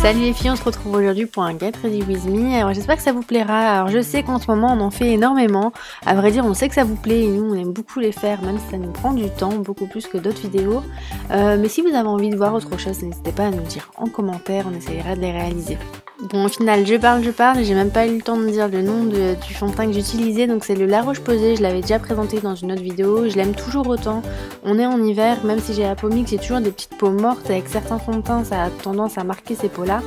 Salut les filles, on se retrouve aujourd'hui pour un Get Ready With Me. Alors j'espère que ça vous plaira. Alors je sais qu'en ce moment on en fait énormément. À vrai dire on sait que ça vous plaît et nous on aime beaucoup les faire, même si ça nous prend du temps, beaucoup plus que d'autres vidéos. Mais si vous avez envie de voir autre chose, n'hésitez pas à nous dire en commentaire, on essaiera de les réaliser. Bon, au final, je parle, j'ai même pas eu le temps de dire le nom du fond de teint que j'utilisais, donc c'est le La Roche-Posay, je l'avais déjà présenté dans une autre vidéo, je l'aime toujours autant. On est en hiver, même si j'ai la peau mixte, j'ai toujours des petites peaux mortes, avec certains fonds de teint, ça a tendance à marquer ces peaux-là.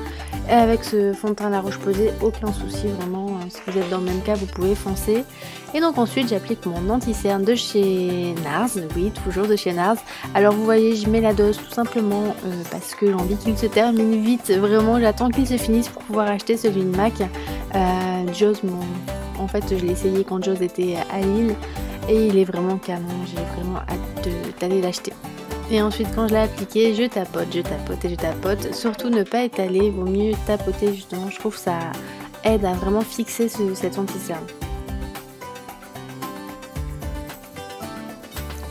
Et avec ce fond de teint La Roche-Posay, aucun souci, vraiment, si vous êtes dans le même cas, vous pouvez foncer. Et donc ensuite, j'applique mon anti-cerne de chez NARS, oui, toujours de chez NARS. Alors vous voyez, je mets la dose tout simplement parce que j'ai envie qu'il se termine vite, vraiment, j'attends qu'il se finisse pour pouvoir acheter celui de MAC. Jaws, en fait je l'ai essayé quand Jaws était à Lille et il est vraiment canon, j'ai vraiment hâte d'aller l'acheter. Et ensuite quand je l'ai appliqué, je tapote et je tapote, surtout ne pas étaler, vaut mieux tapoter justement, je trouve que ça aide à vraiment fixer cet anti-cerne.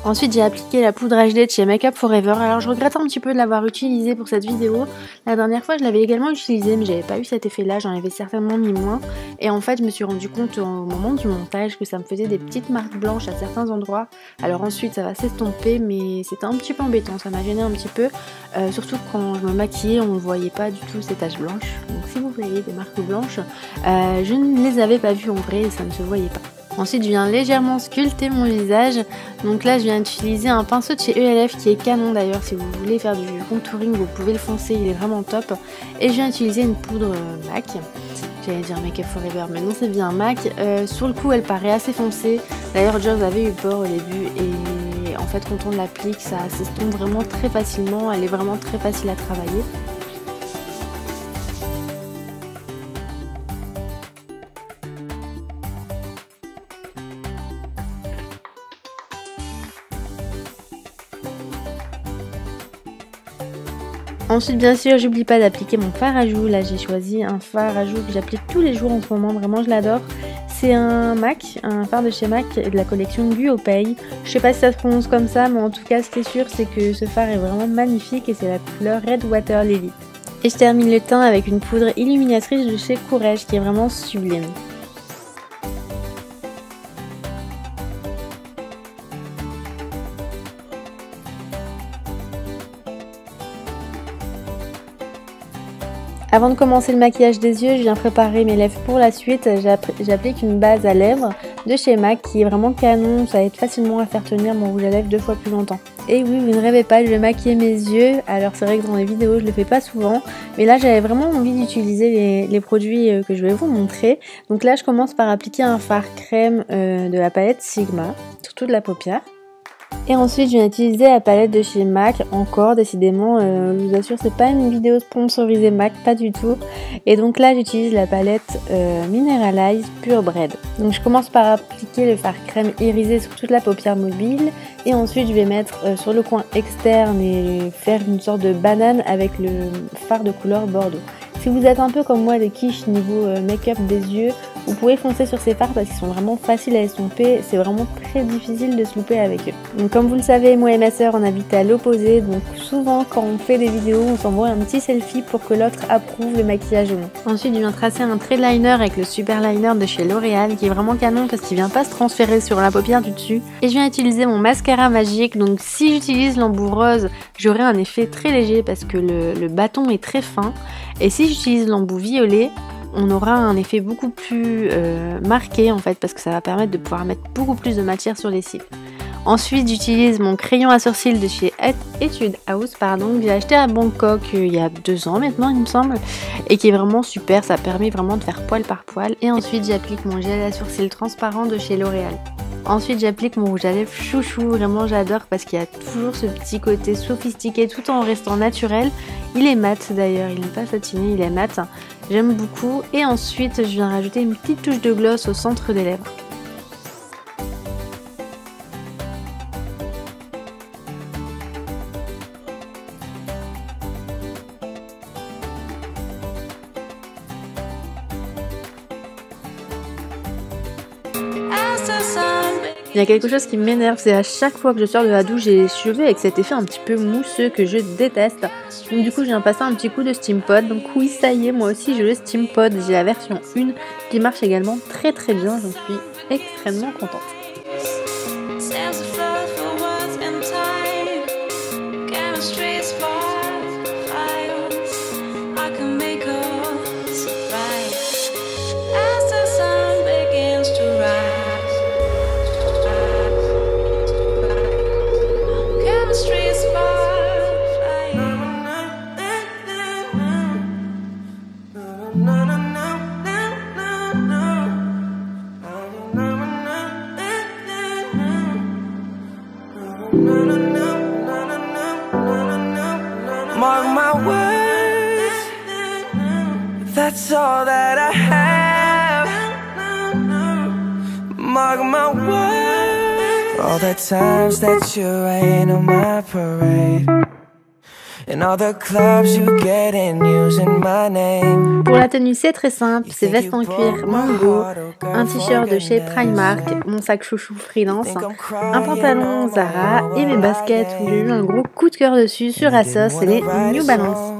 Ensuite j'ai appliqué la poudre HD de chez Make Up For Ever. Alors je regrette un petit peu de l'avoir utilisée pour cette vidéo. La dernière fois je l'avais également utilisée mais j'avais pas eu cet effet là, j'en avais certainement mis moins. Et en fait je me suis rendu compte au moment du montage que ça me faisait des petites marques blanches à certains endroits. Alors ensuite ça va s'estomper mais c'était un petit peu embêtant, ça m'a gêné un petit peu. Surtout quand je me maquillais on ne voyait pas du tout ces taches blanches. Donc si vous voyez des marques blanches, je ne les avais pas vues en vrai et ça ne se voyait pas. Ensuite je viens légèrement sculpter mon visage, donc là je viens d'utiliser un pinceau de chez ELF qui est canon d'ailleurs, si vous voulez faire du contouring vous pouvez le foncer, il est vraiment top. Et je viens d'utiliser une poudre MAC, j'allais dire Make Up For Ever mais non c'est bien MAC, sur le coup elle paraît assez foncée, d'ailleurs Jaws avait eu peur au début et en fait quand on l'applique ça s'estompe vraiment très facilement, elle est vraiment très facile à travailler. Ensuite bien sûr j'oublie pas d'appliquer mon fard à joues, là j'ai choisi un fard à joues que j'applique tous les jours en ce moment, vraiment je l'adore. C'est un MAC, un fard de chez MAC de la collection Guopei. Je sais pas si ça se prononce comme ça mais en tout cas ce qui est sûr c'est que ce fard est vraiment magnifique et c'est la couleur Red Water Lily. Et je termine le teint avec une poudre illuminatrice de chez Courrèges qui est vraiment sublime. Avant de commencer le maquillage des yeux, je viens préparer mes lèvres pour la suite. J'applique une base à lèvres de chez MAC qui est vraiment canon, ça aide facilement à faire tenir mon rouge à lèvres 2 fois plus longtemps. Et oui, vous ne rêvez pas, je vais maquiller mes yeux. Alors c'est vrai que dans les vidéos je le fais pas souvent, mais là j'avais vraiment envie d'utiliser les produits que je vais vous montrer. Donc là je commence par appliquer un fard crème de la palette Sigma sur toute la paupière. Et ensuite je viens utiliser la palette de chez MAC, encore décidément, je vous assure c'est pas une vidéo sponsorisée MAC, pas du tout. Et donc là j'utilise la palette Mineralize Pure Bread. Donc je commence par appliquer le fard crème irisé sur toute la paupière mobile. Et ensuite je vais mettre sur le coin externe et faire une sorte de banane avec le fard de couleur bordeaux. Si vous êtes un peu comme moi des quiches niveau make-up des yeux, vous pouvez foncer sur ces fards parce qu'ils sont vraiment faciles à estomper, c'est vraiment très difficile de se louper avec eux. Donc comme vous le savez, moi et ma soeur on habite à l'opposé, donc souvent quand on fait des vidéos on s'envoie un petit selfie pour que l'autre approuve le maquillage ou non. Ensuite je viens tracer un trait de liner avec le super liner de chez L'Oréal qui est vraiment canon parce qu'il vient pas se transférer sur la paupière du dessus. Et je viens utiliser mon mascara magique, donc si j'utilise l'embout rose j'aurai un effet très léger parce que le bâton est très fin. Et si j'utilise l'embout violet, on aura un effet beaucoup plus marqué en fait parce que ça va permettre de pouvoir mettre beaucoup plus de matière sur les cils. Ensuite j'utilise mon crayon à sourcils de chez Etude House que j'ai acheté à Bangkok il y a 2 ans maintenant il me semble et qui est vraiment super, ça permet vraiment de faire poil par poil. Et ensuite j'applique mon gel à sourcils transparent de chez L'Oréal. Ensuite j'applique mon rouge à lèvres chouchou, vraiment j'adore parce qu'il y a toujours ce petit côté sophistiqué tout en restant naturel. Il est mat d'ailleurs, il n'est pas satiné, il est mat, j'aime beaucoup. Et ensuite je viens rajouter une petite touche de gloss au centre des lèvres. Il y a quelque chose qui m'énerve, c'est à chaque fois que je sors de la douche, j'ai les cheveux avec cet effet un petit peu mousseux que je déteste. Donc du coup, je viens passer un petit coup de Steam Pod. Donc oui, ça y est, moi aussi j'ai le Steam Pod. J'ai la version 1 qui marche également très très bien. J'en suis extrêmement contente. Mark my words, that's all that I have. Mark my words, all the times that you rain on my parade, and all the clubs you get in using my name. Pour la tenue, c'est très simple, c'est veste en cuir Mango, un t-shirt de chez Primark, mon sac chouchou freelance, un pantalon Zara et mes baskets où j'ai eu un gros coup de cœur dessus sur Asos, c'est les New Balance.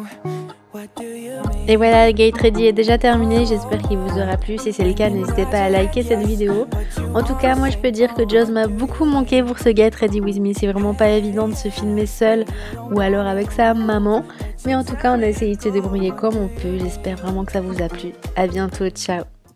Et voilà, le Get Ready est déjà terminé, j'espère qu'il vous aura plu. Si c'est le cas, n'hésitez pas à liker cette vidéo. En tout cas, moi je peux dire que Joss m'a beaucoup manqué pour ce Get Ready With Me. C'est vraiment pas évident de se filmer seul ou alors avec sa maman. Mais en tout cas, on a essayé de se débrouiller comme on peut. J'espère vraiment que ça vous a plu. À bientôt, ciao.